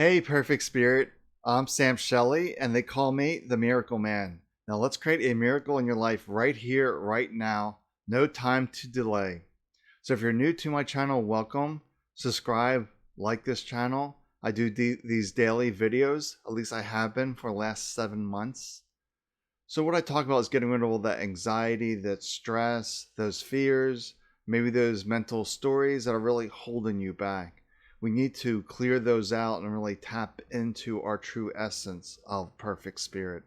Hey, Perfect Spirit. I'm Sam Shelley, and they call me the Miracle Man. Now, let's create a miracle in your life right here, right now. No time to delay. So, if you're new to my channel, welcome. Subscribe, like this channel. I do these daily videos, at least I have been for the last 7 months. So, what I talk about is getting rid of all that anxiety, that stress, those fears, maybe those mental stories that are really holding you back. We need to clear those out and really tap into our true essence of perfect spirit,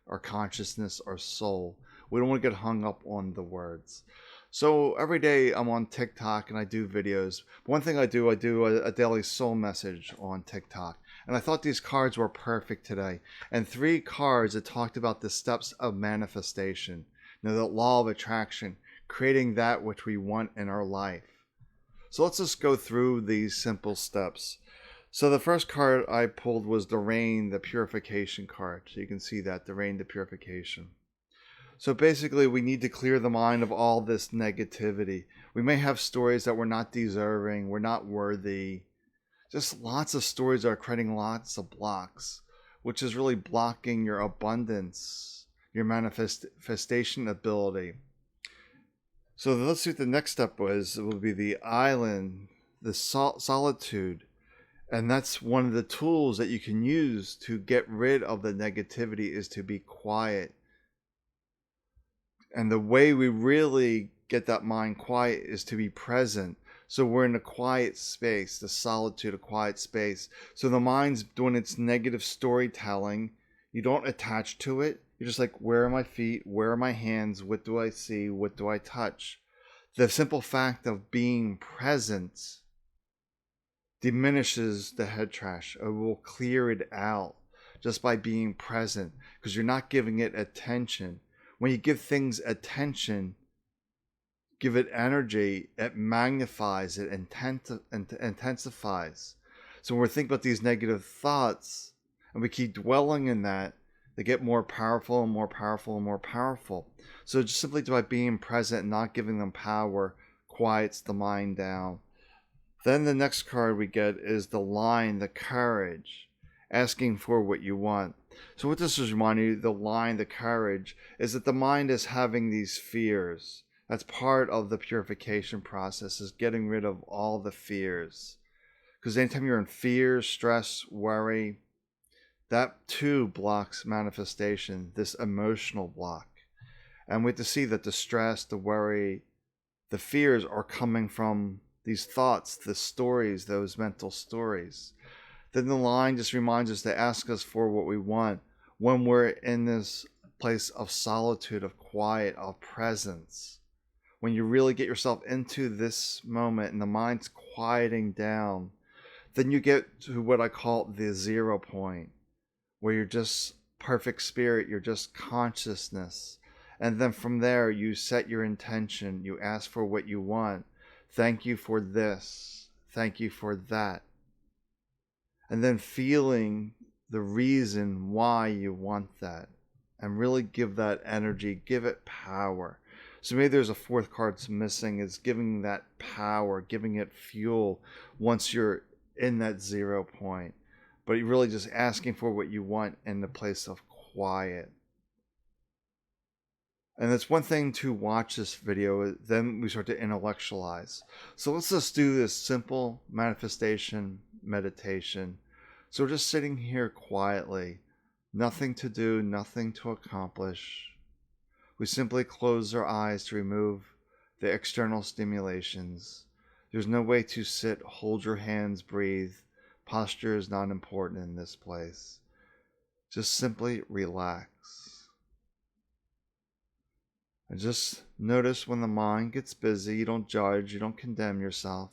our consciousness, our soul. We don't want to get hung up on the words. So every day I'm on TikTok and I do videos. One thing I do a daily soul message on TikTok. And I thought these cards were perfect today. And 3 cards that talked about the steps of manifestation. The law of attraction, creating that which we want in our life. So let's just go through these simple steps. So the first card I pulled was the rain, the purification card. So you can see that, the rain, the purification. So basically, we need to clear the mind of all this negativity. We may have stories that we're not deserving, we're not worthy. Just lots of stories are creating lots of blocks, which is really blocking your abundance, your manifestation ability. So let's see what the next step was. It will be the island, the solitude. And that's one of the tools that you can use to get rid of the negativity, is to be quiet. And the way we really get that mind quiet is to be present. So we're in a quiet space, the solitude, a quiet space. So the mind's doing its negative storytelling. You don't attach to it. You're just like, where are my feet? Where are my hands? What do I see? What do I touch? The simple fact of being present diminishes the head trash. It will clear it out just by being present, because you're not giving it attention. When you give things attention, give it energy, it magnifies, it intensifies. So when we're thinking about these negative thoughts and we keep dwelling in that, they get more powerful and more powerful and more powerful. So just simply by being present and not giving them power quiets the mind down. Then the next card we get is the line, the courage, asking for what you want. So what this is reminding you, the line, the courage, is that the mind is having these fears. That's part of the purification process, is getting rid of all the fears. Because anytime you're in fear, stress, worry, that too blocks manifestation, this emotional block. And we have to see that the stress, the worry, the fears are coming from these thoughts, the stories, those mental stories. Then the line just reminds us to ask us for what we want when we're in this place of solitude, of quiet, of presence. When you really get yourself into this moment and the mind's quieting down, then you get to what I call the 0 point, where you're just perfect spirit, you're just consciousness. And then from there, you set your intention, you ask for what you want. Thank you for this. Thank you for that. And then feeling the reason why you want that, and really give that energy, give it power. So maybe there's a 4th card that's missing, is giving that power, giving it fuel once you're in that 0 point. But you're really just asking for what you want in the place of quiet. And it's one thing to watch this video, then we start to intellectualize. So let's just do this simple manifestation meditation. So we're just sitting here quietly, nothing to do, nothing to accomplish. We simply close our eyes to remove the external stimulations. There's no way to sit, hold your hands, breathe. Posture is not important in this place. Just simply relax. And just notice when the mind gets busy, you don't judge, you don't condemn yourself.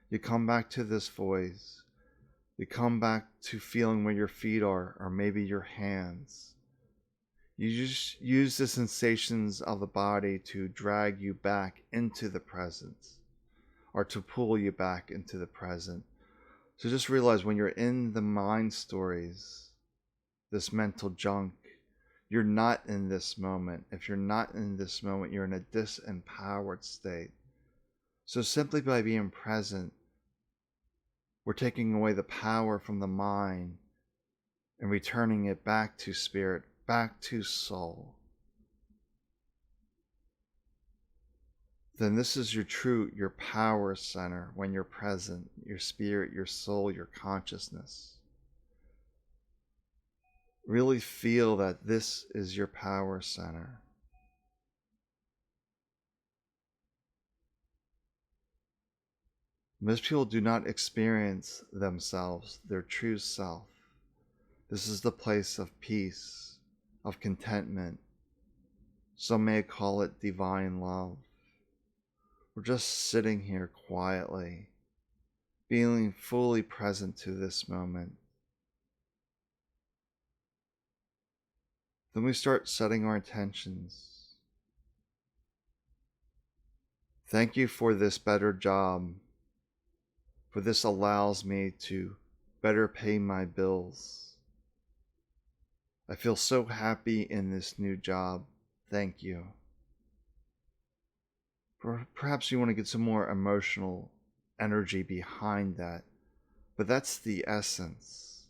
You come back to this voice. You come back to feeling where your feet are, or maybe your hands. You just use the sensations of the body to drag you back into the present, or to pull you back into the present. So just realize when you're in the mind stories, this mental junk, you're not in this moment. If you're not in this moment, you're in a disempowered state. So simply by being present, We're taking away the power from the mind and returning it back to spirit, back to soul. Then this is your power center when you're present, your spirit, your soul, your consciousness. Really feel that this is your power center. Most people do not experience themselves, their true self. This is the place of peace, of contentment. Some may call it divine love. We're just sitting here quietly, feeling fully present to this moment. Then we start setting our intentions. Thank you for this better job, for this allows me to better pay my bills. I feel so happy in this new job. Thank you. Perhaps you want to get some more emotional energy behind that, but that's the essence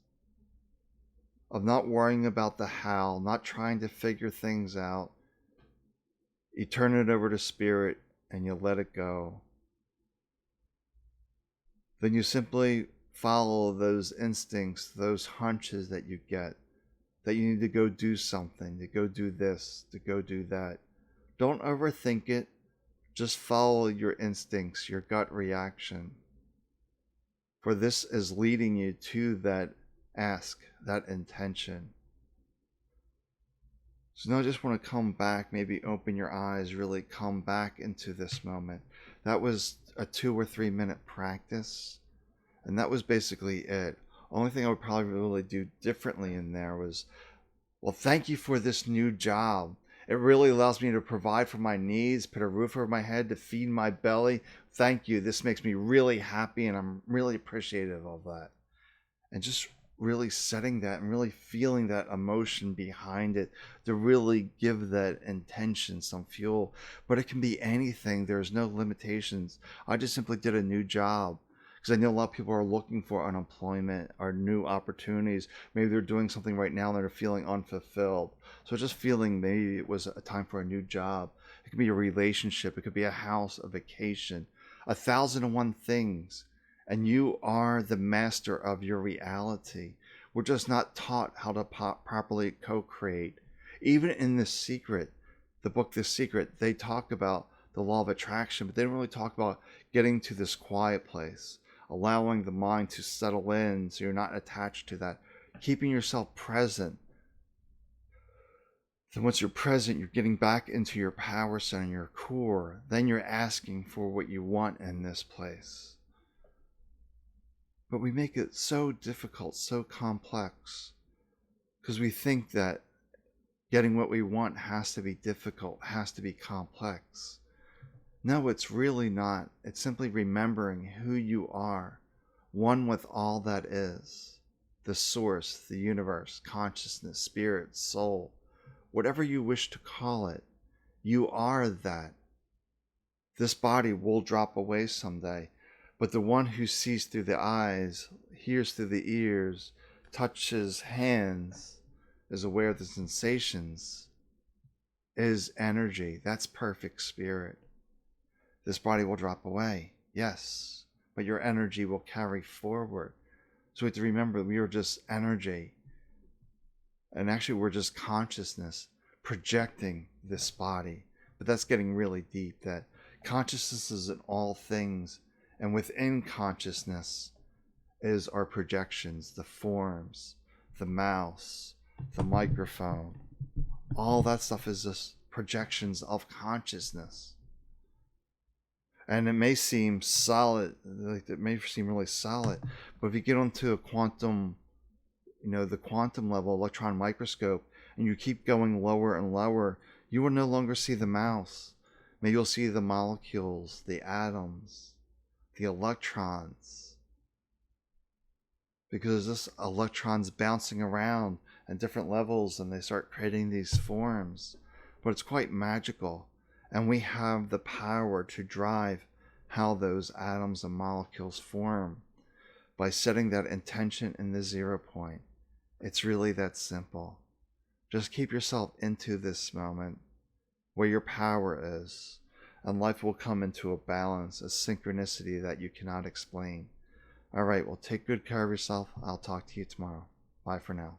of not worrying about the how, not trying to figure things out. You turn it over to spirit and you let it go. Then you simply follow those instincts, those hunches that you get, that you need to go do something, to go do this, to go do that. Don't overthink it. Just follow your instincts, your gut reaction. For this is leading you to that ask, that intention. So now I just want to come back, maybe open your eyes, really come back into this moment. That was a 2 or 3 minute practice, and that was basically it. Only thing I would probably really do differently in there was, well, thank you for this new job. It really allows me to provide for my needs, put a roof over my head, to feed my belly. Thank you. This makes me really happy, and I'm really appreciative of that. And just really setting that and really feeling that emotion behind it to really give that intention some fuel. But it can be anything. There's no limitations. I just simply did a new job, because I know a lot of people are looking for unemployment or new opportunities. Maybe they're doing something right now and they're feeling unfulfilled. So just feeling maybe it was a time for a new job. It could be a relationship. It could be a house, a vacation, 1,001 things. And you are the master of your reality. We're just not taught how to properly co-create. Even in The Secret, the book The Secret, they talk about the law of attraction, but they don't really talk about getting to this quiet place, allowing the mind to settle in so you're not attached to that, keeping yourself present. Then once you're present, you're getting back into your power center, your core. Then you're asking for what you want in this place. But we make it so difficult, so complex, because we think that getting what we want has to be difficult, has to be complex. No, it's really not. It's simply remembering who you are, one with all that is, the source, the universe, consciousness, spirit, soul, whatever you wish to call it. You are that. This body will drop away someday, but the one who sees through the eyes, hears through the ears, touches hands, is aware of the sensations, is energy. That's perfect spirit. This body will drop away, yes, but your energy will carry forward. So we have to remember we are just energy. And actually we're just consciousness projecting this body. But that's getting really deep, that consciousness is in all things. And within consciousness is our projections, the forms, the mouse, the microphone. All that stuff is just projections of consciousness. And it may seem solid, like it may seem really solid, but if you get onto a quantum, the quantum level electron microscope, and you keep going lower and lower, you will no longer see the mouse. Maybe you'll see the molecules, the atoms, the electrons, because this electrons bouncing around at different levels, and they start creating these forms. But it's quite magical. And we have the power to drive how those atoms and molecules form. by setting that intention in the 0 point. It's really that simple. Just keep yourself into this moment where your power is, and life will come into a balance, a synchronicity that you cannot explain. All right, well, take good care of yourself. I'll talk to you tomorrow. Bye for now.